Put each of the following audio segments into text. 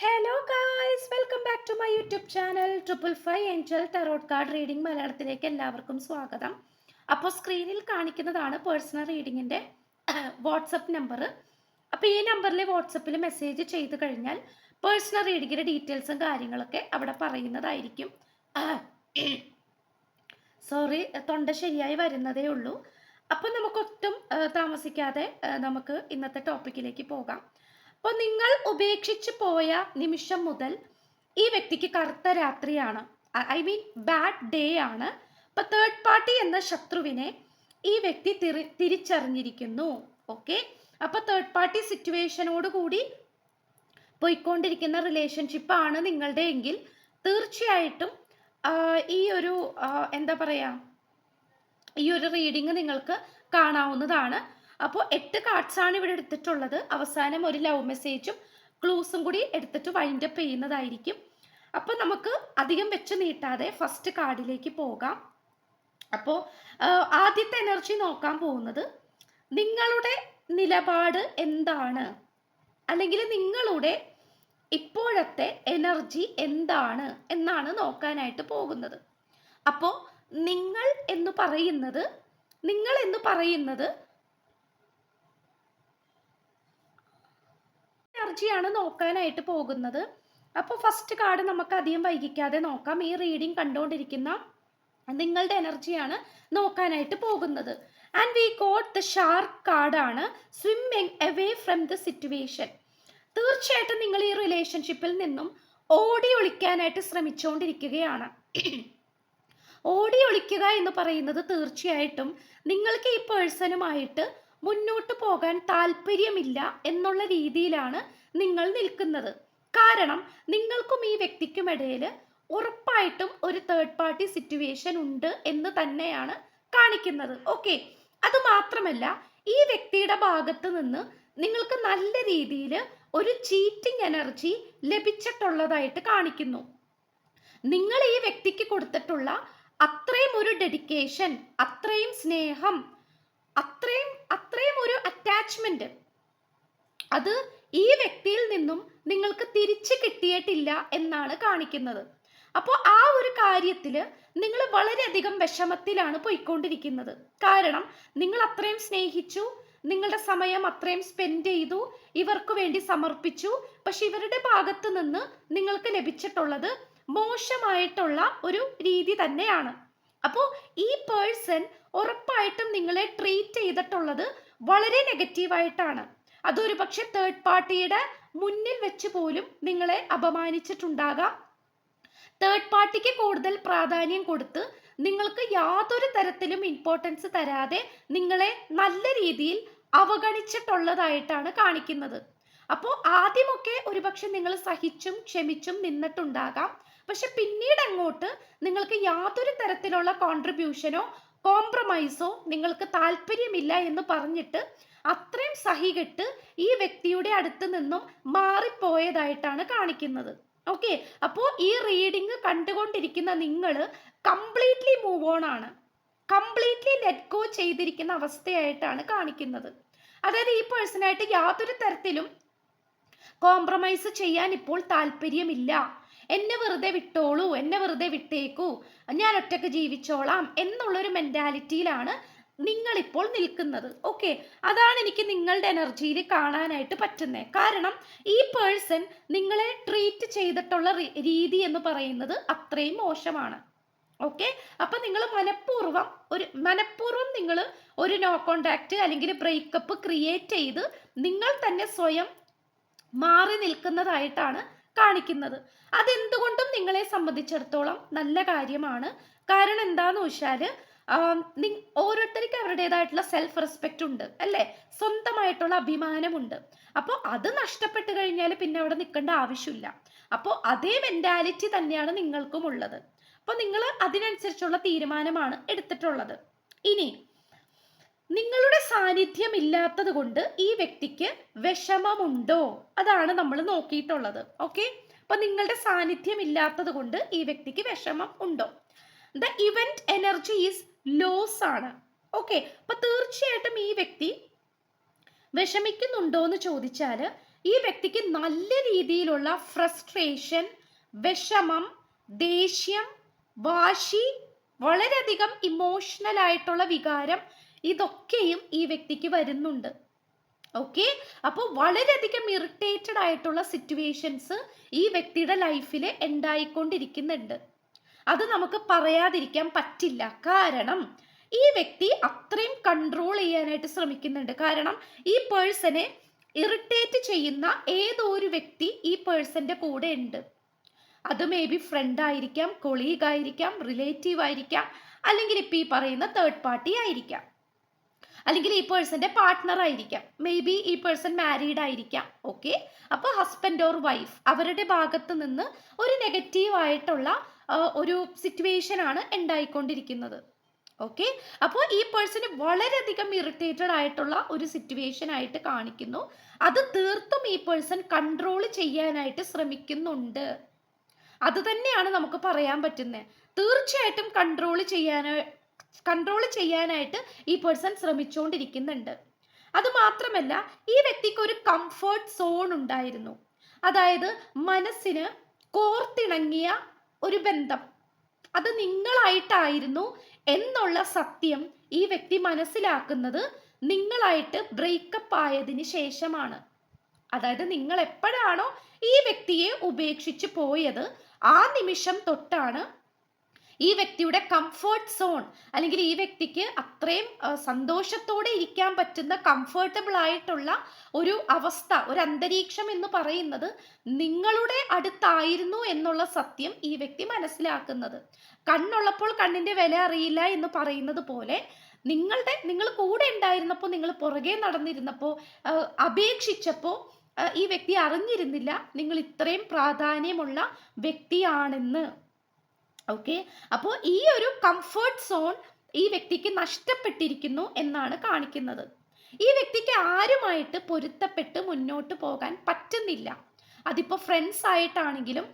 Hello guys, welcome back to my YouTube channel 555 angel tarot card reading മലയാളത്തിലേക്ക് എല്ലാവർക്കും സ്വാഗതം. അപ്പോൾ സ്ക്രീനിൽ കാണിക്കുന്നതാണ് പേഴ്സണൽ റീഡിങ്ങിൻ്റെ വാട്സപ്പ് നമ്പർ. അപ്പോൾ ഈ നമ്പറിൽ വാട്സപ്പിൽ മെസ്സേജ് ചെയ്ത് കഴിഞ്ഞാൽ പേഴ്സണൽ റീഡിങ്ങിൻ്റെ ഡീറ്റെയിൽസും കാര്യങ്ങളൊക്കെ അവിടെ പറയുന്നതായിരിക്കും. സോറി, തൊണ്ട ശരിയായി വരുന്നതേ ഉള്ളൂ. അപ്പോൾ നമുക്കൊട്ടും താമസിക്കാതെ നമുക്ക് ഇന്നത്തെ ടോപ്പിക്കിലേക്ക് പോകാം. അപ്പോൾ നിങ്ങൾ ഉപേക്ഷിച്ച് പോയ നിമിഷം മുതൽ ഈ വ്യക്തിക്ക് കറുത്ത രാത്രിയാണ്, ഐ മീൻ ബാഡ് ഡേ ആണ്. അപ്പോൾ തേർഡ് പാർട്ടി എന്ന ശത്രുവിനെ ഈ വ്യക്തി തിരിച്ചറിഞ്ഞിരിക്കുന്നു. ഓക്കെ, അപ്പോൾ തേർഡ് പാർട്ടി സിറ്റുവേഷനോട് കൂടി പോയിക്കൊണ്ടിരിക്കുന്ന റിലേഷൻഷിപ്പാണ് നിങ്ങളുടെ എങ്കിൽ തീർച്ചയായിട്ടും ഈ ഒരു എന്താ പറയുക, ഈ ഒരു റീഡിങ് നിങ്ങൾക്ക് കാണാവുന്നതാണ്. അപ്പോൾ 8 കാർഡ്സ് ആണ് ഇവിടെ എടുത്തിട്ടുള്ളത്. അവസാനം ഒരു ലവ് മെസ്സേജും ക്ലൂസും കൂടി എടുത്തിട്ട് വൈൻഡ് അപ്പ് ചെയ്യുന്നതായിരിക്കും. അപ്പോൾ നമുക്ക് അധികം വെച്ച് നീട്ടാതെ ഫസ്റ്റ് കാർഡിലേക്ക് പോകാം. അപ്പോൾ ആദ്യത്തെ എനർജി നോക്കാൻ പോകുന്നത് നിങ്ങളുടെ നിലപാട് എന്താണ്, അല്ലെങ്കിൽ നിങ്ങളുടെ ഇപ്പോഴത്തെ എനർജി എന്താണ് എന്നാണ് നോക്കാനായിട്ട് പോകുന്നത്. അപ്പോൾ നിങ്ങൾ എന്ന് പറയുന്നത് എനർജിയാണ് നോക്കാനായിട്ട് പോകുന്നത്. അപ്പോൾ ഫസ്റ്റ് കാർഡ് നമുക്ക് അധികം വൈകിക്കാതെ നോക്കാം. ഈ റീഡിംഗ് കണ്ടുകൊണ്ടിരിക്കുന്ന നിങ്ങളുടെ എനർജിയാണ് നോക്കാനായിട്ട് പോകുന്നത്. And we got the shark കാർഡാണ്, swimming away from the situation. തീർച്ചയായിട്ടും നിങ്ങൾ ഈ റിലേഷൻഷിപ്പിൽ നിന്നും ഓടി ഒളിക്കാനായിട്ട് ശ്രമിച്ചുകൊണ്ടിരിക്കുകയാണ്. ഓടി ഒളിക്കുക എന്ന് പറയുന്നത് തീർച്ചയായിട്ടും നിങ്ങൾക്ക് ഈ പേഴ്സണുമായിട്ട് മുന്നോട്ട് പോകാൻ താല്പര്യമില്ല എന്നുള്ള രീതിയിലാണ് നിങ്ങൾ നിൽക്കുന്നത്. കാരണം നിങ്ങൾക്കും ഈ വ്യക്തിക്കും ഇടയിൽ ഉറപ്പായിട്ടും ഒരു തേർഡ് പാർട്ടി സിറ്റുവേഷൻ ഉണ്ട് എന്ന് തന്നെയാണ് കാണിക്കുന്നത്. ഓക്കെ, അത് മാത്രമല്ല ഈ വ്യക്തിയുടെ ഭാഗത്ത് നിന്ന് നിങ്ങൾക്ക് നല്ല രീതിയിൽ ഒരു ചീറ്റിംഗ് എനർജി ലഭിച്ചിട്ടുള്ളതായിട്ട് കാണിക്കുന്നു. നിങ്ങൾ ഈ വ്യക്തിക്ക് കൊടുത്തിട്ടുള്ള അത്രയും ഒരു ഡെഡിക്കേഷൻ, അത്രയും സ്നേഹം, അത്രയും ഒരു അറ്റാച്ച്മെന്റ് അത് ഈ വ്യക്തിയിൽ നിന്നും നിങ്ങൾക്ക് തിരിച്ചു കിട്ടിയിട്ടില്ല എന്നാണ് കാണിക്കുന്നത്. അപ്പോൾ ആ ഒരു കാര്യത്തിൽ നിങ്ങൾ വളരെയധികം വിഷമത്തിലാണ് പോയിക്കൊണ്ടിരിക്കുന്നത്. കാരണം നിങ്ങൾ അത്രയും സ്നേഹിച്ചു, നിങ്ങളുടെ സമയം അത്രയും സ്പെൻഡ് ചെയ്തു, ഇവർക്ക് വേണ്ടി സമർപ്പിച്ചു. പക്ഷെ ഇവരുടെ ഭാഗത്ത് നിന്ന് നിങ്ങൾക്ക് ലഭിച്ചിട്ടുള്ളത് മോശമായിട്ടുള്ള ഒരു രീതി തന്നെയാണ്. അപ്പോൾ ഈ പേഴ്സൺ ഉറപ്പായിട്ടും നിങ്ങളെ ട്രീറ്റ് ചെയ്തിട്ടുള്ളത് വളരെ നെഗറ്റീവായിട്ടാണ്. അതൊരു പക്ഷെ തേർഡ് പാർട്ടിയുടെ മുന്നിൽ വെച്ച് പോലും നിങ്ങളെ അപമാനിച്ചിട്ടുണ്ടാകാം. തേർഡ് പാർട്ടിക്ക് കൂടുതൽ പ്രാധാന്യം കൊടുത്ത് നിങ്ങൾക്ക് യാതൊരു തരത്തിലും ഇമ്പോർട്ടൻസ് തരാതെ നിങ്ങളെ നല്ല രീതിയിൽ അവഗണിച്ചിട്ടുള്ളതായിട്ടാണ് കാണിക്കുന്നത്. അപ്പോൾ ആദ്യമൊക്കെ ഒരുപക്ഷെ നിങ്ങൾ സഹിച്ചും ക്ഷമിച്ചും നിന്നിട്ടുണ്ടാകാം. പക്ഷെ പിന്നീട് അങ്ങോട്ട് നിങ്ങൾക്ക് യാതൊരു തരത്തിലുള്ള കോൺട്രിബ്യൂഷനോ കോംപ്രമൈസോ നിങ്ങൾക്ക് താല്പര്യമില്ല എന്ന് പറഞ്ഞിട്ട് അത്രയും സഹികെട്ട് ഈ വ്യക്തിയുടെ അടുത്ത് നിന്നും മാറിപ്പോയതായിട്ടാണ് കാണിക്കുന്നത്. ഓക്കെ, അപ്പോൾ ഈ റീഡിങ് കണ്ടുകൊണ്ടിരിക്കുന്ന നിങ്ങൾ കംപ്ലീറ്റ്ലി മൂവ് ഓൺ ആണ്, കംപ്ലീറ്റ്ലി ലെറ്റ് ഗോ ചെയ്തിരിക്കുന്ന അവസ്ഥയായിട്ടാണ് കാണിക്കുന്നത്. അതായത് ഈ പേഴ്സണായിട്ട് യാതൊരു തരത്തിലും കോംപ്രമൈസ് ചെയ്യാൻ ഇപ്പോൾ താല്പര്യമില്ല. എന്നെ വെറുതെ വിട്ടോളൂ, എന്നെ വെറുതെ വിട്ടേക്കൂ, ഞാൻ ഒറ്റക്ക് ജീവിച്ചോളാം എന്നുള്ളൊരു മെന്റാലിറ്റിയിലാണ് നിങ്ങളിപ്പോൾ നിൽക്കുന്നത്. ഓക്കെ, അതാണ് എനിക്ക് നിങ്ങളുടെ എനർജിയിൽ കാണാനായിട്ട് പറ്റുന്നത്. കാരണം ഈ പേഴ്സൺ നിങ്ങളെ ട്രീറ്റ് ചെയ്തിട്ടുള്ള രീതി എന്ന് പറയുന്നത് അത്രയും മോശമാണ്. ഓക്കെ, അപ്പം നിങ്ങൾ മനഃപൂർവ്വം നിങ്ങൾ ഒരു നോ കോണ്ടാക്ട് അല്ലെങ്കിൽ ബ്രേക്കപ്പ് ക്രിയേറ്റ് ചെയ്ത് നിങ്ങൾ തന്നെ സ്വയം മാറി നിൽക്കുന്നതായിട്ടാണ് കാണിക്കുന്നത്. അതെന്തുകൊണ്ടും നിങ്ങളെ സംബന്ധിച്ചിടത്തോളം നല്ല കാര്യമാണ്. കാരണം എന്താന്ന് വെച്ചാൽ ഓരോരുത്തർക്കും അവരുടേതായിട്ടുള്ള സെൽഫ് റെസ്പെക്റ്റ് ഉണ്ട് അല്ലേ, സ്വന്തമായിട്ടുള്ള അഭിമാനമുണ്ട്. അപ്പോൾ അത് നഷ്ടപ്പെട്ട് കഴിഞ്ഞാൽ പിന്നെ അവിടെ നിൽക്കേണ്ട ആവശ്യമില്ല. അപ്പോൾ അതേ മെന്റാലിറ്റി തന്നെയാണ് നിങ്ങൾക്കും ഉള്ളത്. അപ്പോൾ നിങ്ങൾ അതിനനുസരിച്ചുള്ള തീരുമാനമാണ് എടുത്തിട്ടുള്ളത്. ഇനി നിങ്ങളുടെ സാന്നിധ്യം ഇല്ലാത്തത് കൊണ്ട് ഈ വ്യക്തിക്ക് വിഷമമുണ്ടോ, അതാണ് നമ്മൾ നോക്കിയിട്ടുള്ളത്. ഓക്കെ, അപ്പൊ നിങ്ങളുടെ സാന്നിധ്യം ഇല്ലാത്തത് കൊണ്ട് ഈ വ്യക്തിക്ക് വിഷമം ഉണ്ടോ? The event energy is loss ആണ്. ഓക്കെ, അപ്പൊ തീർച്ചയായിട്ടും ഈ വ്യക്തി വിഷമിക്കുന്നുണ്ടോ എന്ന് ചോദിച്ചാൽ ഈ വ്യക്തിക്ക് നല്ല രീതിയിലുള്ള ഫ്രസ്ട്രേഷൻ, വിഷമം, ദേഷ്യം, വാശി, വളരെയധികം ഇമോഷണൽ ആയിട്ടുള്ള വികാരം, ഇതൊക്കെയും ഈ വ്യക്തിക്ക് വരുന്നുണ്ട്. ഓക്കെ, അപ്പോൾ വളരെയധികം ഇറിറ്റേറ്റഡ് ആയിട്ടുള്ള സിറ്റുവേഷൻസ് ഈ വ്യക്തിയുടെ ലൈഫിൽ ഉണ്ടായിക്കൊണ്ടിരിക്കുന്നുണ്ട്. അത് നമുക്ക് പറയാതിരിക്കാൻ പറ്റില്ല. കാരണം ഈ വ്യക്തി അത്രയും കൺട്രോൾ ചെയ്യാനായിട്ട് ശ്രമിക്കുന്നുണ്ട്. കാരണം ഈ പേഴ്സണെ ഇറിറ്റേറ്റ് ചെയ്യുന്ന ഏതോ ഒരു വ്യക്തി ഈ പേഴ്സന്റെ കൂടെ ഉണ്ട്. അത് മേ ബി ഫ്രണ്ട് ആയിരിക്കാം, കൊളീഗ് ആയിരിക്കാം, റിലേറ്റീവ് ആയിരിക്കാം, അല്ലെങ്കിൽ ഇപ്പം ഈ പറയുന്ന തേർഡ് പാർട്ടി ആയിരിക്കാം, അല്ലെങ്കിൽ ഈ പേഴ്സന്റെ പാർട്ട്ണർ ആയിരിക്കാം, മേ ബി ഈ പേഴ്സൺ മാരീഡ് ആയിരിക്കാം. ഓക്കെ, അപ്പോൾ ഹസ്ബൻഡ് ഓർ വൈഫ് അവരുടെ ഭാഗത്ത് നിന്ന് ഒരു നെഗറ്റീവ് ആയിട്ടുള്ള ഒരു സിറ്റുവേഷൻ ആണ് ഉണ്ടായിക്കൊണ്ടിരിക്കുന്നത്. ഓക്കെ, അപ്പോൾ ഈ പേഴ്സണ് വളരെയധികം ഇറിറ്റേറ്റഡ് ആയിട്ടുള്ള ഒരു സിറ്റുവേഷൻ ആയിട്ട് കാണിക്കുന്നു. അത് തീർത്തും ഈ പേഴ്സൺ കൺട്രോൾ ചെയ്യാനായിട്ട് ശ്രമിക്കുന്നുണ്ട്. അത് തന്നെയാണ് നമുക്ക് പറയാൻ പറ്റുന്നത്. തീർച്ചയായിട്ടും കൺട്രോൾ ചെയ്യാനായിട്ട് ഈ പേഴ്സൺ ശ്രമിച്ചുകൊണ്ടിരിക്കുന്നുണ്ട്. അത് മാത്രമല്ല, ഈ വ്യക്തിക്ക് ഒരു കംഫർട്ട് സോൺ ഉണ്ടായിരുന്നു. അതായത് മനസ്സിന് കോർത്തിണങ്ങിയ ഒരു ബന്ധം, അത് നിങ്ങളായിട്ടായിരുന്നു എന്നുള്ള സത്യം ഈ വ്യക്തി മനസ്സിലാക്കുന്നത് നിങ്ങളായിട്ട് ബ്രേക്കപ്പ് ആയതിനു ശേഷമാണ്. അതായത് നിങ്ങൾ എപ്പോഴാണോ ഈ വ്യക്തിയെ ഉപേക്ഷിച്ച് പോയത്, ആ നിമിഷം തൊട്ടാണ് ഈ വ്യക്തിയുടെ കംഫർട്ട് സോൺ, അല്ലെങ്കിൽ ഈ വ്യക്തിക്ക് അത്രയും സന്തോഷത്തോടെ ഇരിക്കാൻ പറ്റുന്ന കംഫർട്ടബിൾ ആയിട്ടുള്ള ഒരു അവസ്ഥ, ഒരു അന്തരീക്ഷം എന്ന് പറയുന്നത് നിങ്ങളുടെ അടുത്തായിരുന്നു എന്നുള്ള സത്യം ഈ വ്യക്തി മനസ്സിലാക്കുന്നത്. കണ്ണുള്ളപ്പോൾ കണ്ണിന്റെ വില അറിയില്ല എന്ന് പറയുന്നത് പോലെ നിങ്ങൾ കൂടെ ഉണ്ടായിരുന്നപ്പോൾ, നിങ്ങൾ പുറകെ നടന്നിരുന്നപ്പോൾ, അപേക്ഷിച്ചപ്പോൾ ഈ വ്യക്തി അറിഞ്ഞിരുന്നില്ല നിങ്ങൾ ഇത്രയും പ്രാധാന്യമുള്ള വ്യക്തിയാണെന്ന്. ഓക്കെ, അപ്പോൾ ഈ ഒരു കംഫർട്ട് സോൺ ഈ വ്യക്തിക്ക് നഷ്ടപ്പെട്ടിരിക്കുന്നു എന്നാണ് കാണിക്കുന്നത്. ഈ വ്യക്തിക്ക് ആരുമായിട്ട് പൊരുത്തപ്പെട്ട് മുന്നോട്ട് പോകാൻ പറ്റുന്നില്ല. അതിപ്പോൾ ഫ്രണ്ട്സ് ആയിട്ടാണെങ്കിലും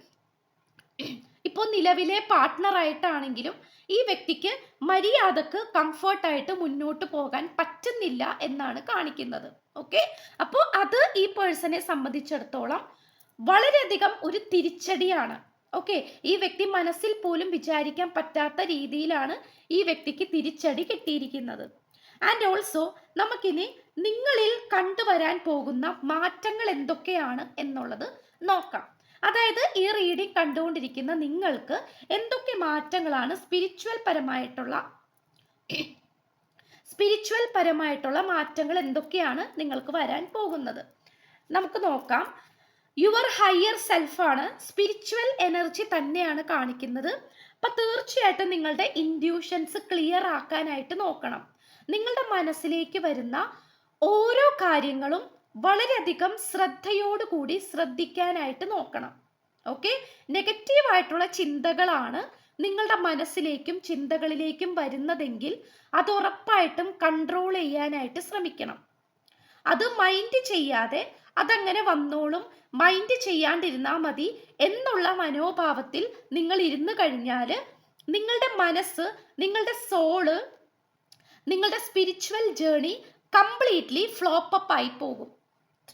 ഇപ്പോൾ നിലവിലെ പാർട്ട്ണർ ആയിട്ടാണെങ്കിലും ഈ വ്യക്തിക്ക് മര്യാദക്ക് കംഫർട്ടായിട്ട് മുന്നോട്ട് പോകാൻ പറ്റുന്നില്ല എന്നാണ് കാണിക്കുന്നത്. ഓക്കെ, അപ്പോൾ അത് ഈ പേഴ്സണെ സംബന്ധിച്ചിടത്തോളം വളരെയധികം ഒരു തിരിച്ചടിയാണ്. ഓക്കെ, ഈ വ്യക്തി മനസ്സിൽ പോലും വിചാരിക്കാൻ പറ്റാത്ത രീതിയിലാണ് ഈ വ്യക്തിക്ക് തിരിച്ചടി കിട്ടിയിരിക്കുന്നത്. ആൻഡ് ഓൾസോ നമുക്കിനി നിങ്ങളിൽ കണ്ടുവരാൻ പോകുന്ന മാറ്റങ്ങൾ എന്തൊക്കെയാണ് എന്നുള്ളത് നോക്കാം. അതായത് ഈ റീഡിംഗ് കണ്ടുകൊണ്ടിരിക്കുന്ന നിങ്ങൾക്ക് എന്തൊക്കെ മാറ്റങ്ങളാണ് സ്പിരിച്വൽ പരമായിട്ടുള്ള മാറ്റങ്ങൾ എന്തൊക്കെയാണ് നിങ്ങൾക്ക് വരാൻ പോകുന്നത് നമുക്ക് നോക്കാം. യുവർ ഹയർ സെൽഫാണ്, സ്പിരിച്വൽ എനർജി തന്നെയാണ് കാണിക്കുന്നത്. അപ്പം തീർച്ചയായിട്ടും നിങ്ങളുടെ ഇൻഡ്യൂഷൻസ് ക്ലിയർ ആക്കാനായിട്ട് നോക്കണം. നിങ്ങളുടെ മനസ്സിലേക്ക് വരുന്ന ഓരോ കാര്യങ്ങളും വളരെയധികം ശ്രദ്ധയോടുകൂടി ശ്രദ്ധിക്കാനായിട്ട് നോക്കണം. ഓക്കെ, നെഗറ്റീവായിട്ടുള്ള ചിന്തകളാണ് നിങ്ങളുടെ മനസ്സിലേക്കും ചിന്തകളിലേക്കും വരുന്നതെങ്കിൽ അത് ഉറപ്പായിട്ടും കൺട്രോൾ ചെയ്യാനായിട്ട് ശ്രമിക്കണം. അത് മൈൻഡ് ചെയ്യാതെ അതങ്ങനെ വന്നോളും, മൈൻഡ് ചെയ്യാണ്ടിരുന്നാൽ മതി എന്നുള്ള മനോഭാവത്തിൽ നിങ്ങൾ ഇരുന്ന് കഴിഞ്ഞാൽ നിങ്ങളുടെ മനസ്സ്, നിങ്ങളുടെ സോള്, നിങ്ങളുടെ സ്പിരിച്വൽ ജേണി കംപ്ലീറ്റ്ലി ഫ്ലോപ്പപ്പ് ആയി പോകും.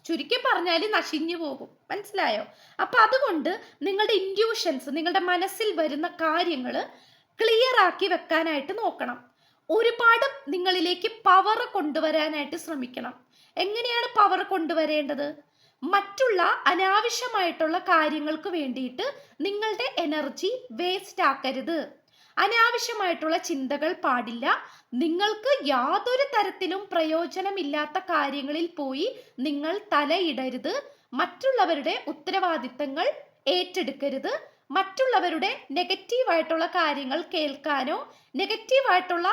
ചുരുക്കി പറഞ്ഞാൽ നശിഞ്ഞു പോകും. മനസ്സിലായോ? അപ്പൊ അതുകൊണ്ട് നിങ്ങളുടെ ഇൻഡ്യൂഷൻസ്, നിങ്ങളുടെ മനസ്സിൽ വരുന്ന കാര്യങ്ങൾ ക്ലിയർ ആക്കി വെക്കാനായിട്ട് നോക്കണം. ഒരുപാട് നിങ്ങളിലേക്ക് പവർ കൊണ്ടുവരാനായിട്ട് ശ്രമിക്കണം. എങ്ങനെയാണ് പവർ കൊണ്ടുവരേണ്ടത്? മറ്റുള്ള അനാവശ്യമായിട്ടുള്ള കാര്യങ്ങൾക്ക് വേണ്ടിയിട്ട് നിങ്ങളുടെ എനർജി വേസ്റ്റ് ആക്കരുത്. അനാവശ്യമായിട്ടുള്ള ചിന്തകൾ പാടില്ല. നിങ്ങൾക്ക് യാതൊരു തരത്തിലും പ്രയോജനമില്ലാത്ത കാര്യങ്ങളിൽ പോയി നിങ്ങൾ തലയിടരുത്. മറ്റുള്ളവരുടെ ഉത്തരവാദിത്തങ്ങൾ ഏറ്റെടുക്കരുത്. മറ്റുള്ളവരുടെ നെഗറ്റീവായിട്ടുള്ള കാര്യങ്ങൾ കേൾക്കാനോ നെഗറ്റീവായിട്ടുള്ള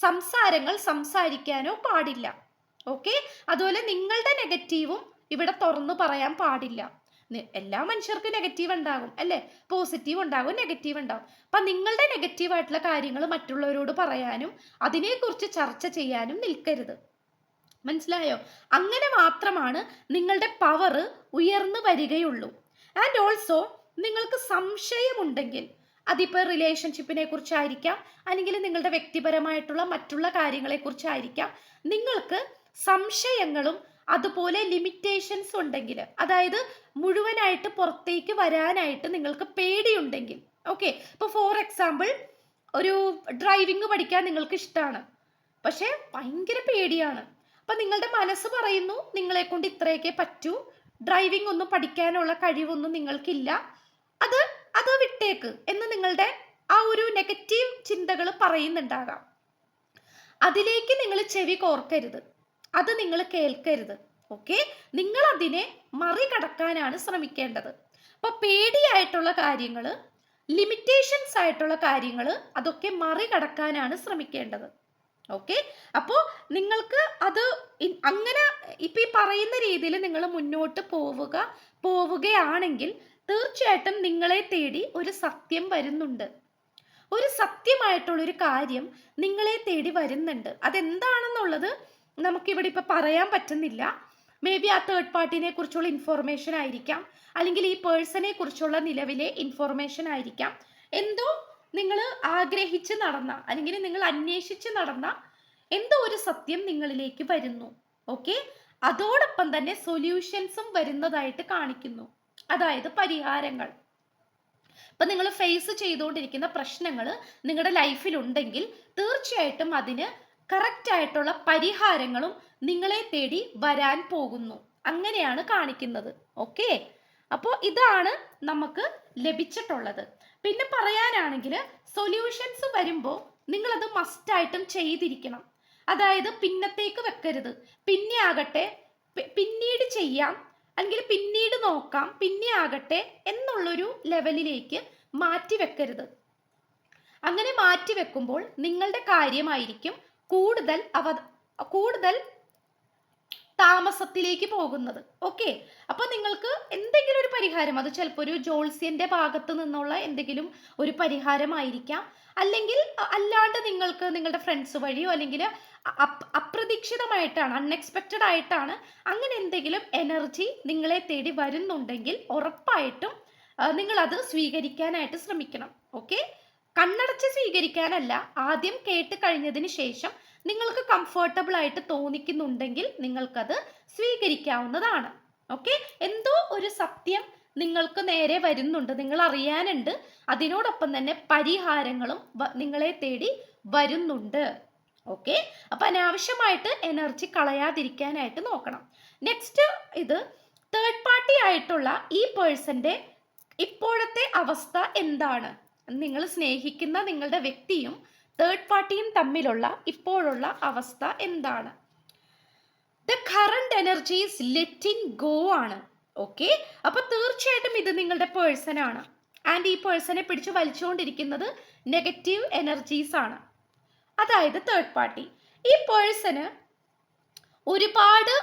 സംസാരങ്ങൾ സംസാരിക്കാനോ പാടില്ല. ഓക്കെ, അതുപോലെ നിങ്ങളുടെ നെഗറ്റീവും ഇവിടെ തുറന്നു പറയാൻ പാടില്ല. എല്ലാ മനുഷ്യർക്കും നെഗറ്റീവ് ഉണ്ടാകും അല്ലേ? പോസിറ്റീവ് ഉണ്ടാകും, നെഗറ്റീവ് ഉണ്ടാകും. അപ്പം നിങ്ങളുടെ നെഗറ്റീവായിട്ടുള്ള കാര്യങ്ങൾ മറ്റുള്ളവരോട് പറയാനും അതിനെക്കുറിച്ച് ചർച്ച ചെയ്യാനും നിൽക്കരുത്. മനസ്സിലായോ? അങ്ങനെ മാത്രമാണ് നിങ്ങളുടെ പവർ ഉയർന്നു വരികയുള്ളൂ. ആൻഡ് ഓൾസോ നിങ്ങൾക്ക് സംശയമുണ്ടെങ്കിൽ, അതിപ്പോൾ റിലേഷൻഷിപ്പിനെ കുറിച്ചായിരിക്കാം, അല്ലെങ്കിൽ നിങ്ങളുടെ വ്യക്തിപരമായിട്ടുള്ള മറ്റുള്ള കാര്യങ്ങളെ കുറിച്ചായിരിക്കാം, നിങ്ങൾക്ക് സംശയങ്ങളും അതുപോലെ ലിമിറ്റേഷൻസ് ഉണ്ടെങ്കിൽ, അതായത് മുഴുവനായിട്ട് പുറത്തേക്ക് വരാനായിട്ട് നിങ്ങൾക്ക് പേടിയുണ്ടെങ്കിൽ, ഓക്കെ. ഇപ്പോൾ ഫോർ എക്സാമ്പിൾ ഒരു ഡ്രൈവിംഗ് പഠിക്കാൻ നിങ്ങൾക്ക് ഇഷ്ടമാണ്, പക്ഷെ ഭയങ്കര പേടിയാണ്. അപ്പം നിങ്ങളുടെ മനസ്സ് പറയുന്നു നിങ്ങളെ കൊണ്ട് ഇത്രയൊക്കെ പറ്റൂ, ഡ്രൈവിംഗ് ഒന്നും പഠിക്കാനുള്ള കഴിവൊന്നും നിങ്ങൾക്കില്ല, അത് അത് വിട്ടേക്ക് എന്ന് നിങ്ങളുടെ ആ ഒരു നെഗറ്റീവ് ചിന്തകൾ പറയുന്നുണ്ടാകാം. അതിലേക്ക് നിങ്ങൾ ചെവി കോർക്കരുത്, അത് നിങ്ങൾ കേൾക്കരുത്. ഓക്കെ, നിങ്ങൾ അതിനെ മറികടക്കാനാണ് ശ്രമിക്കേണ്ടത്. അപ്പൊ പേടിയായിട്ടുള്ള കാര്യങ്ങൾ, ലിമിറ്റേഷൻസ് ആയിട്ടുള്ള കാര്യങ്ങൾ, അതൊക്കെ മറികടക്കാനാണ് ശ്രമിക്കേണ്ടത്. ഓക്കെ, അപ്പോൾ നിങ്ങൾക്ക് അത് അങ്ങനെ ഇപ്പൊ ഈ പറയുന്ന രീതിയിൽ നിങ്ങൾ മുന്നോട്ട് പോവുകയാണെങ്കിൽ തീർച്ചയായിട്ടും നിങ്ങളെ തേടി ഒരു സത്യം വരുന്നുണ്ട്. ഒരു സത്യമായിട്ടുള്ളൊരു കാര്യം നിങ്ങളെ തേടി വരുന്നുണ്ട്. അതെന്താണെന്നുള്ളത് നമുക്കിവിടെ ഇപ്പൊ പറയാൻ പറ്റുന്നില്ല. മേ ബി ആ തേർഡ് പാർട്ടിനെ കുറിച്ചുള്ള ഇൻഫോർമേഷൻ ആയിരിക്കാം, അല്ലെങ്കിൽ ഈ പേഴ്സണെ കുറിച്ചുള്ള നിലവിലെ ഇൻഫോർമേഷൻ ആയിരിക്കാം. എന്തോ നിങ്ങൾ ആഗ്രഹിച്ച് നടന്ന, അല്ലെങ്കിൽ നിങ്ങൾ അന്വേഷിച്ച് നടന്ന എന്തോ ഒരു സത്യം നിങ്ങളിലേക്ക് വരുന്നു. ഓക്കെ, അതോടൊപ്പം തന്നെ സൊല്യൂഷൻസും വരുന്നതായിട്ട് കാണിക്കുന്നു, അതായത് പരിഹാരങ്ങൾ. ഇപ്പൊ നിങ്ങൾ ഫേസ് ചെയ്തുകൊണ്ടിരിക്കുന്ന പ്രശ്നങ്ങൾ നിങ്ങളുടെ ലൈഫിൽ ഉണ്ടെങ്കിൽ തീർച്ചയായിട്ടും അതിന് കറക്റ്റ് ആയിട്ടുള്ള പരിഹാരങ്ങളും നിങ്ങളെ തേടി വരാൻ പോകുന്നു. അങ്ങനെയാണ് കാണിക്കുന്നത്. ഓക്കെ, അപ്പോൾ ഇതാണ് നമുക്ക് ലഭിച്ചിട്ടുള്ളത്. പിന്നെ പറയാനാണെങ്കിൽ സൊല്യൂഷൻസ് വരുമ്പോൾ നിങ്ങളത് മസ്റ്റായിട്ടും ചെയ്തിരിക്കണം. അതായത് പിന്നത്തേക്ക് വെക്കരുത്. പിന്നെ ആകട്ടെ പിന്നീട് ചെയ്യാം, അല്ലെങ്കിൽ പിന്നീട് നോക്കാം, പിന്നെ ആകട്ടെ എന്നുള്ളൊരു ലെവലിലേക്ക് മാറ്റി വെക്കരുത്. അങ്ങനെ മാറ്റി വെക്കുമ്പോൾ നിങ്ങളുടെ കാര്യമായിരിക്കും കൂടുതൽ താമസത്തിലേക്ക് പോകുന്നത്. ഓക്കെ, അപ്പൊ നിങ്ങൾക്ക് എന്തെങ്കിലും ഒരു പരിഹാരം, അത് ചിലപ്പോൾ ഒരു ജോത്സ്യന്റെ ഭാഗത്ത് നിന്നുള്ള എന്തെങ്കിലും ഒരു പരിഹാരമായിരിക്കാം, അല്ലെങ്കിൽ അല്ലാണ്ട് നിങ്ങൾക്ക് നിങ്ങളുടെ ഫ്രണ്ട്സ് വഴിയോ, അല്ലെങ്കിൽ അപ്രതീക്ഷിതമായിട്ടാണ്, അൺഎക്സ്പെക്റ്റഡ് ആയിട്ടാണ് അങ്ങനെ എന്തെങ്കിലും എനർജി നിങ്ങളെ തേടി വരുന്നുണ്ടെങ്കിൽ ഉറപ്പായിട്ടും നിങ്ങൾ അത് സ്വീകരിക്കാനായിട്ട് ശ്രമിക്കണം. ഓക്കെ, കണ്ണടച്ച് സ്വീകരിക്കാനല്ല, ആദ്യം കേട്ട് കഴിഞ്ഞതിന് ശേഷം നിങ്ങൾക്ക് കംഫർട്ടബിൾ ആയിട്ട് തോന്നിക്കുന്നുണ്ടെങ്കിൽ നിങ്ങൾക്കത് സ്വീകരിക്കാവുന്നതാണ്. ഓക്കെ, എന്തോ ഒരു സത്യം നിങ്ങൾക്ക് നേരെ വരുന്നുണ്ട്, നിങ്ങൾ അറിയാനുണ്ട്, അതിനോടൊപ്പം തന്നെ പരിഹാരങ്ങളും നിങ്ങളെ തേടി വരുന്നുണ്ട്. ഓക്കെ, അപ്പൊ അനാവശ്യമായിട്ട് എനർജി കളയാതിരിക്കാനായിട്ട് നോക്കണം. നെക്സ്റ്റ്, ഇത് തേർഡ് പാർട്ടി ആയിട്ടുള്ള ഈ പേഴ്സന്റെ ഇപ്പോഴത്തെ അവസ്ഥ എന്താണ്? നിങ്ങൾ സ്നേഹിക്കുന്ന നിങ്ങളുടെ വ്യക്തിയും തേർഡ് പാർട്ടിയും തമ്മിലുള്ള ഇപ്പോഴുള്ള അവസ്ഥ എന്താണ്? The current energy is letting go ആണ്. ഓക്കെ, അപ്പൊ തീർച്ചയായിട്ടും ഇത് നിങ്ങളുടെ പേഴ്സൺ ആണ്. ആൻഡ് ഈ പേഴ്സണെ പിടിച്ചു വലിച്ചുകൊണ്ടിരിക്കുന്നത് നെഗറ്റീവ് എനർജീസ് ആണ്, അതായത് തേർഡ് പാർട്ടി. ഈ പേഴ്സണ് ഒരുപാട്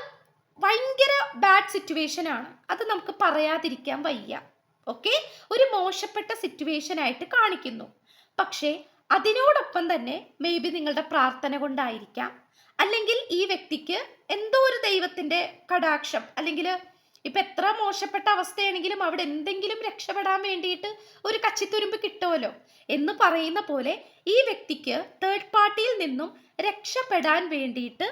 ഭയങ്കര ബാഡ് സിറ്റുവേഷൻ ആണ്, അത് നമുക്ക് പറയാതിരിക്കാൻ വയ്യ. ഓക്കെ, ഒരു മോശപ്പെട്ട സിറ്റുവേഷൻ ആയിട്ട് കാണിക്കുന്നു. പക്ഷേ അതിനോടൊപ്പം തന്നെ മേ ബി നിങ്ങളുടെ പ്രാർത്ഥന കൊണ്ടായിരിക്കാം, അല്ലെങ്കിൽ ഈ വ്യക്തിക്ക് എന്തോ ഒരു ദൈവത്തിന്റെ കടാക്ഷം, അല്ലെങ്കിൽ ഇപ്പൊ എത്ര മോശപ്പെട്ട അവസ്ഥയാണെങ്കിലും അവിടെ എന്തെങ്കിലും രക്ഷപ്പെടാൻ വേണ്ടിയിട്ട് ഒരു കച്ചിത്തുരുമ്പ് കിട്ടുമല്ലോ എന്ന് പറയുന്ന പോലെ ഈ വ്യക്തിക്ക് തേർഡ് പാർട്ടിയിൽ നിന്നും രക്ഷപ്പെടാൻ വേണ്ടിയിട്ട്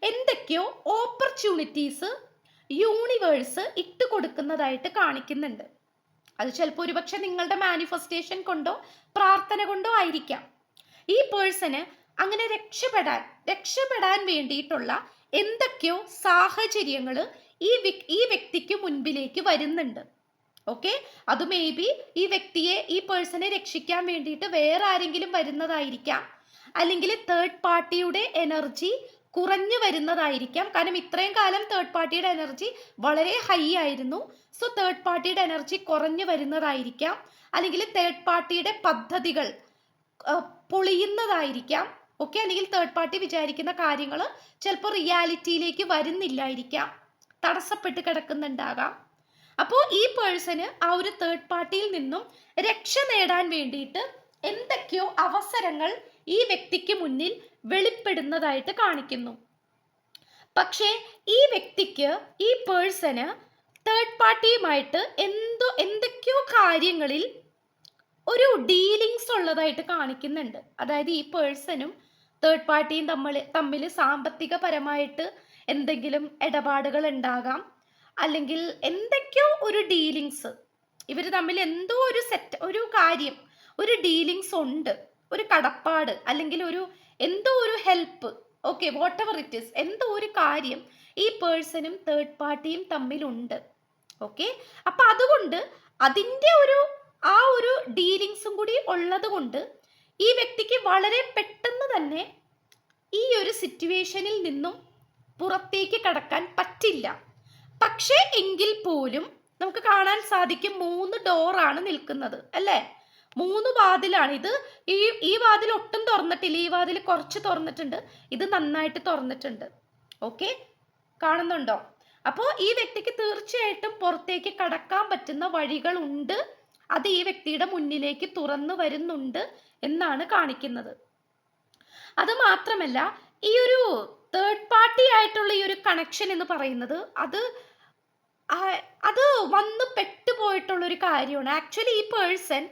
എന്തൊക്കെയോ ഓപ്പർച്യൂണിറ്റീസ് യൂണിവേഴ്സ് ഇട്ട് കൊടുക്കുന്നതായിട്ട് കാണിക്കുന്നുണ്ട്. അത് ചിലപ്പോൾ ഒരുപക്ഷെ നിങ്ങളുടെ മാനിഫെസ്റ്റേഷൻ കൊണ്ടോ പ്രാർത്ഥന കൊണ്ടോ ആയിരിക്കാം. ഈ പേഴ്സണ് അങ്ങനെ രക്ഷപ്പെടാൻ വേണ്ടിയിട്ടുള്ള എന്തൊക്കെയോ സാഹചര്യങ്ങൾ ഈ വ്യക്തിക്ക് മുൻപിലേക്ക് വരുന്നുണ്ട്. ഓക്കെ, അത് മേ ബി ഈ പേഴ്സണെ രക്ഷിക്കാൻ വേണ്ടിയിട്ട് വേറെ ആരെങ്കിലും വരുന്നതായിരിക്കാം, അല്ലെങ്കിൽ തേർഡ് പാർട്ടിയുടെ എനർജി കുറഞ്ഞു വരുന്നതായിരിക്കാം. കാരണം ഇത്രയും കാലം തേർഡ് പാർട്ടിയുടെ എനർജി വളരെ ഹൈ ആയിരുന്നു. സോ തേർഡ് പാർട്ടിയുടെ എനർജി കുറഞ്ഞു വരുന്നതായിരിക്കാം, അല്ലെങ്കിൽ തേർഡ് പാർട്ടിയുടെ പദ്ധതികൾ പൊളിയുന്നതായിരിക്കാം. ഓക്കെ, അല്ലെങ്കിൽ തേർഡ് പാർട്ടി വിചാരിക്കുന്ന കാര്യങ്ങൾ ചിലപ്പോൾ റിയാലിറ്റിയിലേക്ക് വരുന്നില്ലായിരിക്കാം, തടസ്സപ്പെട്ട് കിടക്കുന്നുണ്ടാകാം. അപ്പോൾ ഈ പേഴ്സണ് ആ ഒരു തേർഡ് പാർട്ടിയിൽ നിന്നും രക്ഷ നേടാൻ വേണ്ടിയിട്ട് എന്തൊക്കെയോ അവസരങ്ങൾ ഈ വ്യക്തിക്ക് മുന്നിൽ വെളിപ്പെടുന്നതായിട്ട് കാണിക്കുന്നു. പക്ഷേ ഈ വ്യക്തിക്ക്, ഈ പേഴ്സണ് തേർഡ് പാർട്ടിയുമായിട്ട് എന്തൊക്കെയോ കാര്യങ്ങളിൽ ഒരു ഡീലിങ്സ് ഉള്ളതായിട്ട് കാണിക്കുന്നുണ്ട്. അതായത് ഈ പേഴ്സണും തേർഡ് പാർട്ടിയും തമ്മിൽ സാമ്പത്തികപരമായിട്ട് എന്തെങ്കിലും ഇടപാടുകൾ ഉണ്ടാകാം, അല്ലെങ്കിൽ എന്തൊക്കെയോ ഒരു ഡീലിങ്സ്, ഇവർ തമ്മിൽ എന്തോ ഒരു കാര്യം, ഒരു ഡീലിങ്സ് ഉണ്ട്, ഒരു കടപ്പാട്, അല്ലെങ്കിൽ എന്തോ ഒരു help, okay, what ever it is, എന്തോ ഒരു കാര്യം ഈ പേഴ്സണും തേർഡ് പാർട്ടിയും തമ്മിലുണ്ട്. ഓക്കെ, അപ്പൊ അതുകൊണ്ട് അതിൻ്റെ ആ ഒരു ഡീലിങ്സും കൂടി ഉള്ളത് കൊണ്ട് ഈ വ്യക്തിക്ക് വളരെ പെട്ടെന്ന് തന്നെ ഈ ഒരു സിറ്റുവേഷനിൽ നിന്നും പുറത്തേക്ക് കടക്കാൻ പറ്റില്ല. പക്ഷേ എങ്കിൽ പോലും നമുക്ക് കാണാൻ സാധിക്കും 3 ഡോറാണ് നിൽക്കുന്നത്, അല്ലേ? 3 വാതിലാണ്. ഈ വാതിൽ ഒട്ടും തുറന്നിട്ടില്ല, ഈ വാതിൽ കുറച്ച് തുറന്നിട്ടുണ്ട്, ഇത് നന്നായിട്ട് തുറന്നിട്ടുണ്ട്. ഓക്കെ, കാണുന്നുണ്ടോ? അപ്പോൾ ഈ വ്യക്തിക്ക് തീർച്ചയായിട്ടും പുറത്തേക്ക് കടക്കാൻ പറ്റുന്ന വഴികൾ ഉണ്ട്, അത് ഈ വ്യക്തിയുടെ മുന്നിലേക്ക് തുറന്നു വരുന്നുണ്ട് എന്നാണ് കാണിക്കുന്നത്. അത് മാത്രമല്ല, ഈ ഒരു തേർഡ് പാർട്ടി ആയിട്ടുള്ള ഈ ഒരു കണക്ഷൻ എന്ന് പറയുന്നത് അത് വന്ന് പെട്ടുപോയിട്ടുള്ള ഒരു കാര്യമാണ്. ആക്ച്വലി ഈ പേഴ്സൺ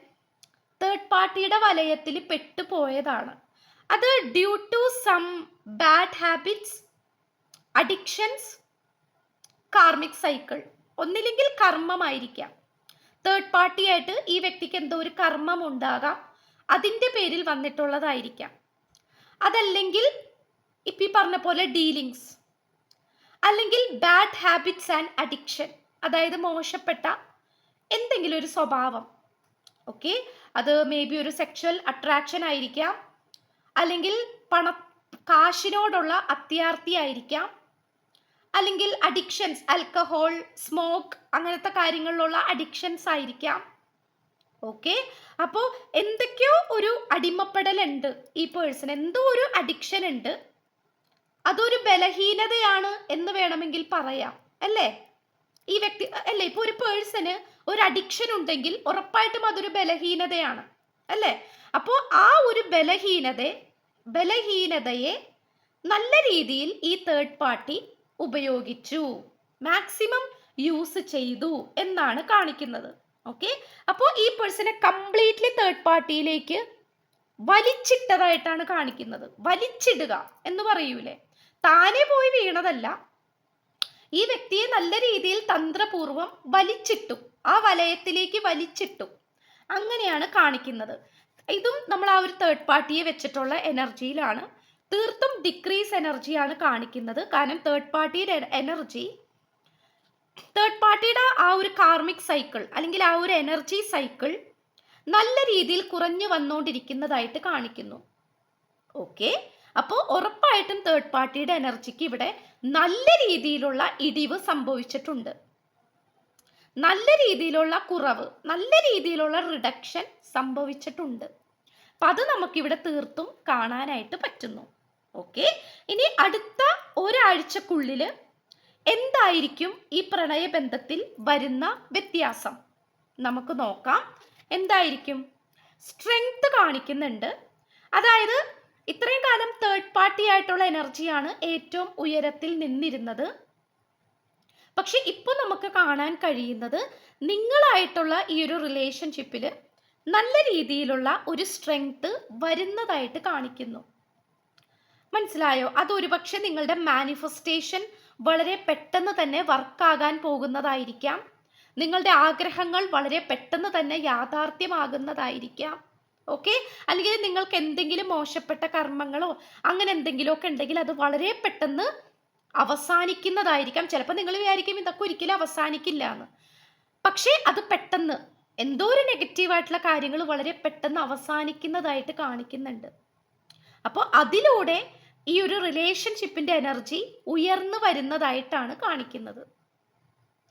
തേർഡ് പാർട്ടിയുടെ വലയത്തിൽ പെട്ടുപോയതാണ്. അത് due to some bad habits, addictions, karmic cycle, ഒന്നില്ലെങ്കിൽ കർമ്മമായിരിക്കാം. തേർഡ് പാർട്ടി ആയിട്ട് ഈ വ്യക്തിക്ക് എന്തോ ഒരു കർമ്മം ഉണ്ടാകാം, അതിൻ്റെ പേരിൽ വന്നിട്ടുള്ളതായിരിക്കാം. അതല്ലെങ്കിൽ ഇപ്പം ഈ പറഞ്ഞ പോലെ ഡീലിങ്സ്, അല്ലെങ്കിൽ ബാഡ് ഹാബിറ്റ്സ് ആൻഡ് അഡിക്ഷൻ, അതായത് മോശപ്പെട്ട എന്തെങ്കിലും ഒരു സ്വഭാവം. ഓക്കെ, അത് മേ ബി ഒരു സെക്ഷൽ അട്രാക്ഷൻ ആയിരിക്കാം, അല്ലെങ്കിൽ കാശിനോടുള്ള അത്യാർത്തി ആയിരിക്കാം, അല്ലെങ്കിൽ അഡിക്ഷൻസ്, ആൽക്കഹോൾ, സ്മോക്ക്, അങ്ങനത്തെ കാര്യങ്ങളിലുള്ള അഡിക്ഷൻസ് ആയിരിക്കാം. ഓക്കെ, അപ്പോൾ എന്തൊക്കെയോ ഒരു അടിമപ്പെടലുണ്ട് ഈ പേഴ്സൺ, എന്തോ ഒരു അഡിക്ഷൻ ഉണ്ട്, അതൊരു ബലഹീനതയാണ് എന്ന് വേണമെങ്കിൽ പറയാം, അല്ലേ? ഈ വ്യക്തി അല്ലേ, ഇപ്പൊ ഒരു പേഴ്സണ് ഒരു അഡിക്ഷൻ ഉണ്ടെങ്കിൽ ഉറപ്പായിട്ടും അതൊരു ബലഹീനതയാണ്, അല്ലേ? അപ്പോൾ ആ ഒരു ബലഹീനതയെ നല്ല രീതിയിൽ ഈ തേർഡ് പാർട്ടി ഉപയോഗിച്ചു, മാക്സിമം യൂസ് ചെയ്തു എന്നാണ് കാണിക്കുന്നത്. ഓക്കെ, അപ്പോൾ ഈ പേഴ്സണെ കംപ്ലീറ്റ്ലി തേർഡ് പാർട്ടിയിലേക്ക് വലിച്ചിട്ടതായിട്ടാണ് കാണിക്കുന്നത്. വലിച്ചിടുക എന്ന് പറയൂലേ, താനെ പോയി വീണതല്ല, ഈ വ്യക്തിയെ നല്ല രീതിയിൽ തന്ത്രപൂർവം വലിച്ചിട്ടു, ആ വലയത്തിലേക്ക് വലിച്ചിട്ടു, അങ്ങനെയാണ് കാണിക്കുന്നത്. ഇതും നമ്മൾ ആ ഒരു തേർഡ് പാർട്ടിയെ വെച്ചിട്ടുള്ള എനർജിയിലാണ്. തീർത്തും ഡിക്രീസ് എനർജിയാണ് കാണിക്കുന്നത്. കാരണം തേർഡ് പാർട്ടിയുടെ ആ ഒരു കാർമിക് സൈക്കിൾ, അല്ലെങ്കിൽ ആ ഒരു എനർജി സൈക്കിൾ നല്ല രീതിയിൽ കുറഞ്ഞു വന്നുകൊണ്ടിരിക്കുന്നതായിട്ട് കാണിക്കുന്നു. ഓക്കെ, അപ്പോൾ ഉറപ്പായിട്ടും തേർഡ് പാർട്ടിയുടെ എനർജിക്ക് ഇവിടെ നല്ല രീതിയിലുള്ള ഇടിവ് സംഭവിച്ചിട്ടുണ്ട്, നല്ല രീതിയിലുള്ള കുറവ്, നല്ല രീതിയിലുള്ള റിഡക്ഷൻ സംഭവിച്ചിട്ടുണ്ട്. അപ്പം അത് നമുക്കിവിടെ തീർത്തും കാണാനായിട്ട് പറ്റുന്നു. ഓക്കെ, ഇനി അടുത്ത ഒരാഴ്ചക്കുള്ളിൽ എന്തായിരിക്കും ഈ പ്രണയബന്ധത്തിൽ വരുന്ന വ്യത്യാസം നമുക്ക് നോക്കാം. എന്തായിരിക്കും? സ്ട്രെങ്ത് കാണിക്കുന്നുണ്ട്. അതായത് ഇത്രയും കാലം തേർഡ് പാർട്ടി ആയിട്ടുള്ള എനർജിയാണ് ഏറ്റവും ഉയരത്തിൽ നിന്നിരുന്നത്. പക്ഷെ ഇപ്പോൾ നമുക്ക് കാണാൻ കഴിയുന്നത് നിങ്ങളായിട്ടുള്ള ഈ ഒരു റിലേഷൻഷിപ്പിൽ നല്ല രീതിയിലുള്ള ഒരു സ്ട്രെങ്ത് വരുന്നതായിട്ട് കാണിക്കുന്നു. മനസ്സിലായോ? അതൊരു പക്ഷെ നിങ്ങളുടെ മാനിഫെസ്റ്റേഷൻ വളരെ പെട്ടെന്ന് തന്നെ വർക്കാകാൻ പോകുന്നതായിരിക്കാം. നിങ്ങളുടെ ആഗ്രഹങ്ങൾ വളരെ പെട്ടെന്ന് തന്നെ യാഥാർത്ഥ്യമാകുന്നതായിരിക്കാം. ഓക്കെ, അല്ലെങ്കിൽ നിങ്ങൾക്ക് എന്തെങ്കിലും മോശപ്പെട്ട കർമ്മങ്ങളോ അങ്ങനെ എന്തെങ്കിലുമൊക്കെ ഉണ്ടെങ്കിൽ അത് വളരെ പെട്ടെന്ന് അവസാനിക്കുന്നതായിരിക്കാം. ചിലപ്പോൾ നിങ്ങൾ വിചാരിക്കും ഇതൊക്കെ ഒരിക്കലും അവസാനിക്കില്ല എന്ന്, പക്ഷേ അത് പെട്ടെന്ന് എന്തോ ഒരു നെഗറ്റീവായിട്ടുള്ള കാര്യങ്ങൾ വളരെ പെട്ടെന്ന് അവസാനിക്കുന്നതായിട്ട് കാണിക്കുന്നുണ്ട്. അപ്പോൾ അതിലൂടെ ഈ ഒരു റിലേഷൻഷിപ്പിന്റെ എനർജി ഉയർന്നു വരുന്നതായിട്ടാണ് കാണിക്കുന്നത്.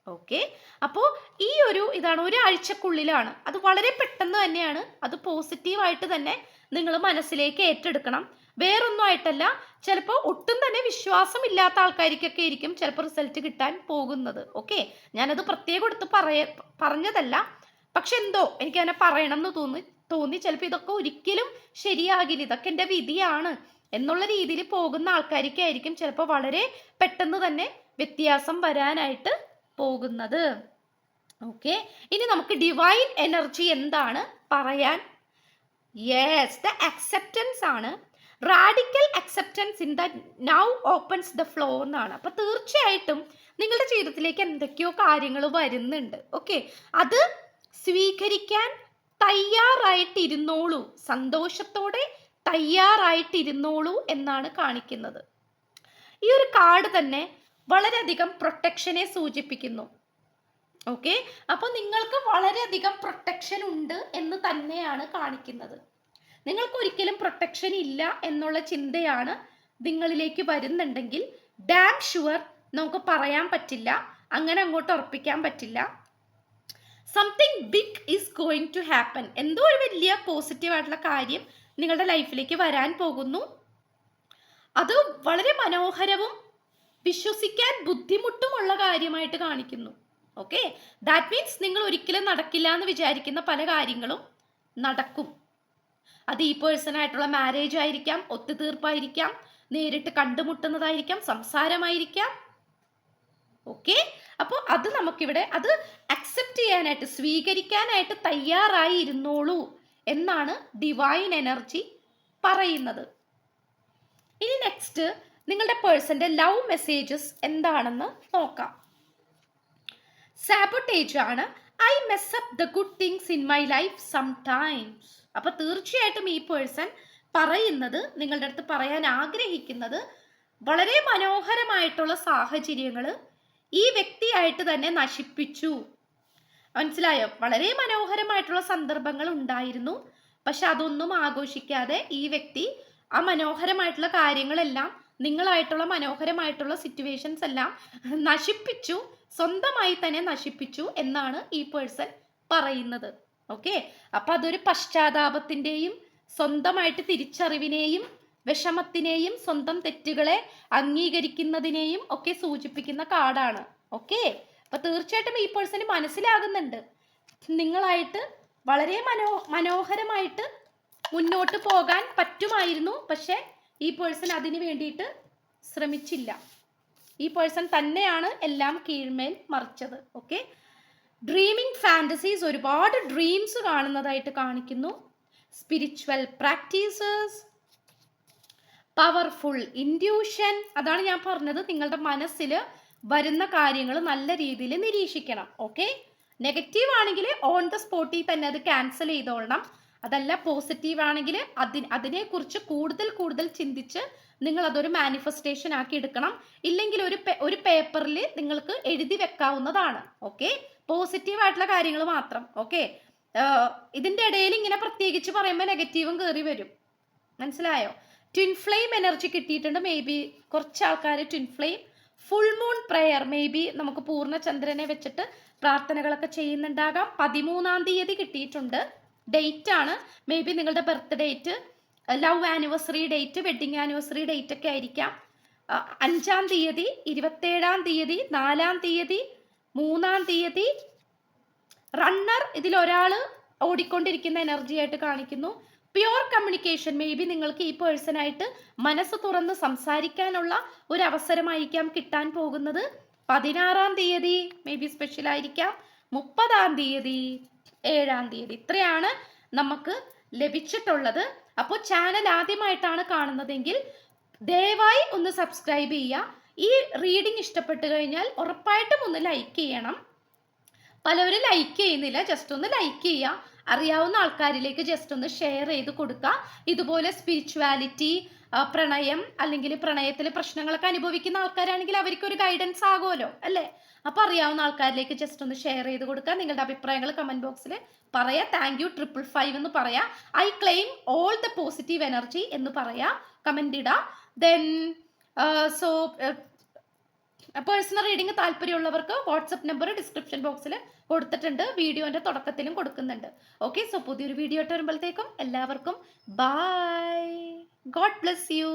ഓക്കെ, അപ്പോൾ ഈ ഇതാണ് ഒരാഴ്ചക്കുള്ളിലാണ്, അത് വളരെ പെട്ടെന്ന് തന്നെയാണ്, അത് പോസിറ്റീവായിട്ട് തന്നെ നിങ്ങൾ മനസ്സിലേക്ക് ഏറ്റെടുക്കണം. വേറൊന്നും ആയിട്ടല്ല, ചിലപ്പോൾ ഒട്ടും തന്നെ വിശ്വാസം ഇല്ലാത്ത ആൾക്കാർക്കൊക്കെ ആയിരിക്കും ചിലപ്പോൾ റിസൾട്ട് കിട്ടാൻ പോകുന്നത്. ഓക്കെ, ഞാനത് പ്രത്യേകം എടുത്ത് പറഞ്ഞതല്ല, പക്ഷെ എന്തോ എനിക്ക് അങ്ങനെ പറയണം എന്ന് തോന്നി. ചിലപ്പോൾ ഇതൊക്കെ ഒരിക്കലും ശരിയാകില്ല, ഇതൊക്കെ എൻ്റെ വിധിയാണ് എന്നുള്ള രീതിയിൽ പോകുന്ന ആൾക്കാർക്കായിരിക്കും ചിലപ്പോൾ വളരെ പെട്ടെന്ന് തന്നെ വ്യത്യാസം വരാനായിട്ട് പോകുന്നത്. ഓക്കെ, ഇനി നമുക്ക് ഡിവൈൻ എനർജി എന്താണ് പറയാൻ? യെസ്, ദ അക്സെപ്റ്റൻസ് ആണ്. Radical acceptance in the now opens the flow എന്നാണ്. അപ്പൊ തീർച്ചയായിട്ടും നിങ്ങളുടെ ജീവിതത്തിലേക്ക് എന്തൊക്കെയോ കാര്യങ്ങൾ വരുന്നുണ്ട്. ഓക്കെ, അത് സ്വീകരിക്കാൻ തയ്യാറായിട്ടിരുന്നോളൂ, സന്തോഷത്തോടെ തയ്യാറായിട്ടിരുന്നോളൂ എന്നാണ് കാണിക്കുന്നത്. ഈ ഒരു കാർഡ് തന്നെ വളരെയധികം പ്രൊട്ടക്ഷനെ സൂചിപ്പിക്കുന്നു. ഓക്കെ, അപ്പോൾ നിങ്ങൾക്ക് വളരെയധികം പ്രൊട്ടക്ഷൻ ഉണ്ട് എന്ന് തന്നെയാണ് കാണിക്കുന്നത്. നിങ്ങൾക്ക് ഒരിക്കലും പ്രൊട്ടക്ഷൻ ഇല്ല എന്നുള്ള ചിന്തയാണ് നിങ്ങളിലേക്ക് വരുന്നുണ്ടെങ്കിൽ ഡാം ഷുവർ നമുക്ക് പറയാൻ പറ്റില്ല, അങ്ങനെ അങ്ങോട്ട് ഉറപ്പിക്കാൻ പറ്റില്ല. Something big is going to happen. എന്തോ ഒരു വലിയ പോസിറ്റീവായിട്ടുള്ള കാര്യം നിങ്ങളുടെ ലൈഫിലേക്ക് വരാൻ പോകുന്നു. അത് വളരെ മനോഹരവും വിശ്വസിക്കാൻ ബുദ്ധിമുട്ടുമുള്ള കാര്യമായിട്ട് കാണിക്കുന്നു. ഓക്കെ, ദാറ്റ് മീൻസ് നിങ്ങൾ ഒരിക്കലും നടക്കില്ല എന്ന് വിചാരിക്കുന്ന പല കാര്യങ്ങളും നടക്കും. അത് ഈ പേഴ്സണായിട്ടുള്ള മാരേജ് ആയിരിക്കാം, ഒത്തുതീർപ്പായിരിക്കാം, നേരിട്ട് കണ്ടുമുട്ടുന്നതായിരിക്കാം, സംസാരമായിരിക്കാം. ഓക്കെ, അപ്പോൾ അത് നമുക്കിവിടെ അത് അക്സെപ്റ്റ് ചെയ്യാനായിട്ട്, സ്വീകരിക്കാനായിട്ട് തയ്യാറായി ഇരുന്നോളൂ എന്നാണ് ഡിവൈൻ എനർജി പറയുന്നത്. ഇനി നെക്സ്റ്റ് നിങ്ങളുടെ പേഴ്സന്റെ ലവ് മെസ്സേജസ് എന്താണെന്ന് നോക്കാം. സാബോട്ടേജ് ആണ്. I mess up the good things in my life sometimes. അപ്പൊ തീർച്ചയായിട്ടും ഈ പേഴ്സൺ പറയുന്നത്, നിങ്ങളുടെ അടുത്ത് പറയാൻ ആഗ്രഹിക്കുന്നത്, വളരെ മനോഹരമായിട്ടുള്ള സാഹചര്യങ്ങൾ ഈ വ്യക്തിയായിട്ട് തന്നെ നശിപ്പിച്ചു. മനസ്സിലായോ? വളരെ മനോഹരമായിട്ടുള്ള സന്ദർഭങ്ങൾ ഉണ്ടായിരുന്നു, പക്ഷെ അതൊന്നും ആഘോഷിക്കാതെ ഈ വ്യക്തി ആ മനോഹരമായിട്ടുള്ള കാര്യങ്ങളെല്ലാം, നിങ്ങളായിട്ടുള്ള മനോഹരമായിട്ടുള്ള സിറ്റുവേഷൻസ് എല്ലാം നശിപ്പിച്ചു, സ്വന്തമായി തന്നെ നശിപ്പിച്ചു എന്നാണ് ഈ പേഴ്സൺ പറയുന്നത്. ഓക്കെ, അപ്പൊ അതൊരു പശ്ചാത്താപത്തിന്റെയും സ്വന്തമായിട്ട് തിരിച്ചറിവിനെയും വിഷമത്തിനെയും സ്വന്തം തെറ്റുകളെ അംഗീകരിക്കുന്നതിനെയും ഒക്കെ സൂചിപ്പിക്കുന്ന കാർഡാണ്. ഓക്കെ, അപ്പൊ തീർച്ചയായിട്ടും ഈ പേഴ്സണ് മനസ്സിലാകുന്നുണ്ട് നിങ്ങളായിട്ട് വളരെ മനോഹരമായിട്ട് മുന്നോട്ട് പോകാൻ പറ്റുമായിരുന്നു, പക്ഷെ ഈ പേഴ്സൺ അതിന് വേണ്ടിയിട്ട് ശ്രമിച്ചില്ല. ഈ പേഴ്സൺ തന്നെയാണ് എല്ലാം കീഴ്മേൽ മറിച്ചത്. ഓക്കെ, ഡ്രീമിങ് ഫാന്റസീസ്, ഒരുപാട് ഡ്രീംസ് കാണുന്നതായിട്ട് കാണിക്കുന്നു. Spiritual practices, powerful induction. അതാണ് ഞാൻ പറഞ്ഞത്, നിങ്ങളുടെ മനസ്സിൽ വരുന്ന കാര്യങ്ങൾ നല്ല രീതിയിൽ നിരീക്ഷിക്കണം. ഓക്കെ, നെഗറ്റീവ് ആണെങ്കിൽ ഓൺ ദ സ്പോട്ടിൽ തന്നെ അത് ക്യാൻസൽ ചെയ്തോളണം. അതല്ല പോസിറ്റീവ് ആണെങ്കിൽ അതിനെക്കുറിച്ച് കൂടുതൽ ചിന്തിച്ച് നിങ്ങൾ അതൊരു മാനിഫെസ്റ്റേഷൻ ആക്കി എടുക്കണം. ഇല്ലെങ്കിൽ ഒരു പേപ്പറിൽ നിങ്ങൾക്ക് എഴുതി വെക്കാവുന്നതാണ്. ഓക്കെ, പോസിറ്റീവ് ആയിട്ടുള്ള കാര്യങ്ങൾ മാത്രം. ഓക്കെ, ഇതിന്റെ ഇടയിൽ ഇങ്ങനെ പ്രത്യേകിച്ച് പറയുമ്പോൾ നെഗറ്റീവും കയറി വരും. മനസ്സിലായോ? ട്വിൻ ഫ്ലെയിം എനർജി കിട്ടിയിട്ടുണ്ട്. മേ ബി കുറച്ച് ആൾക്കാർ twin flame, full moon prayer, may be നമുക്ക് പൂർണ്ണചന്ദ്രനെ വെച്ചിട്ട് പ്രാർത്ഥനകളൊക്കെ ചെയ്യുന്നുണ്ടാകാം. 13-ാം തീയതി കിട്ടിയിട്ടുണ്ട്, ഡേറ്റ് ആണ്. മേ ബി നിങ്ങളുടെ birth date, love anniversary date, wedding anniversary date ഒക്കെ ആയിരിക്കാം. 5-ാം തീയതി, 27-ാം തീയതി, 4-ാം തീയതി, 3-ാം തീയതി. റണ്ണർ ഇതിലൊരാൾ ഓടിക്കൊണ്ടിരിക്കുന്ന എനർജി ആയിട്ട് കാണിക്കുന്നു. പ്യുവർ കമ്മ്യൂണിക്കേഷൻ, മേ ബി നിങ്ങൾക്ക് ഈ പേഴ്സണായിട്ട് മനസ്സ് തുറന്ന് സംസാരിക്കാനുള്ള ഒരു അവസരമായിരിക്കാം കിട്ടാൻ പോകുന്നത്. 16-ാം തീയതി മേ ബി സ്പെഷ്യൽ ആയിരിക്കാം. 30-ാം തീയതി, 7-ാം തീയതി. ഇത്രയാണ് നമുക്ക് ലഭിച്ചിട്ടുള്ളത്. അപ്പോൾ ചാനൽ ആദ്യമായിട്ടാണ് കാണുന്നതെങ്കിൽ ദയവായി ഒന്ന് സബ്സ്ക്രൈബ് ചെയ്യുക. ഈ റീഡിംഗ് ഇഷ്ടപ്പെട്ടു കഴിഞ്ഞാൽ ഉറപ്പായിട്ടും ഒന്ന് ലൈക്ക് ചെയ്യണം. പലവരും ലൈക്ക് ചെയ്യുന്നില്ല, ജസ്റ്റ് ഒന്ന് ലൈക്ക് ചെയ്യുക. അറിയാവുന്ന ആൾക്കാരിലേക്ക് ജസ്റ്റ് ഒന്ന് ഷെയർ ചെയ്ത് കൊടുക്കുക. ഇതുപോലെ സ്പിരിച്വാലിറ്റി, പ്രണയം, അല്ലെങ്കിൽ പ്രണയത്തിൽ പ്രശ്നങ്ങളൊക്കെ അനുഭവിക്കുന്ന ആൾക്കാരാണെങ്കിൽ അവർക്കൊരു ഗൈഡൻസ് ആകുമല്ലോ അല്ലേ? അപ്പോൾ അറിയാവുന്ന ആൾക്കാരിലേക്ക് ജസ്റ്റ് ഒന്ന് ഷെയർ ചെയ്ത് കൊടുക്കുക. നിങ്ങളുടെ അഭിപ്രായങ്ങൾ കമന്റ് ബോക്സിൽ പറയാ. താങ്ക് യു 555 എന്ന് പറയാ. I claim all the positive energy എന്ന് പറയാ, കമന്റ് ഇടുക. ദെൻ പേഴ്സണൽ റീഡിംഗ് താല്പര്യമുള്ളവർക്ക് വാട്സപ്പ് നമ്പർ ഡിസ്ക്രിപ്ഷൻ ബോക്സിൽ കൊടുത്തിട്ടുണ്ട്, വീഡിയോന്റെ തുടക്കത്തിലും കൊടുക്കുന്നുണ്ട്. ഓക്കെ, സോ പുതിയൊരു വീഡിയോ ആയിട്ട് വരുമ്പോഴത്തേക്കും എല്ലാവർക്കും ബൈ. God bless you.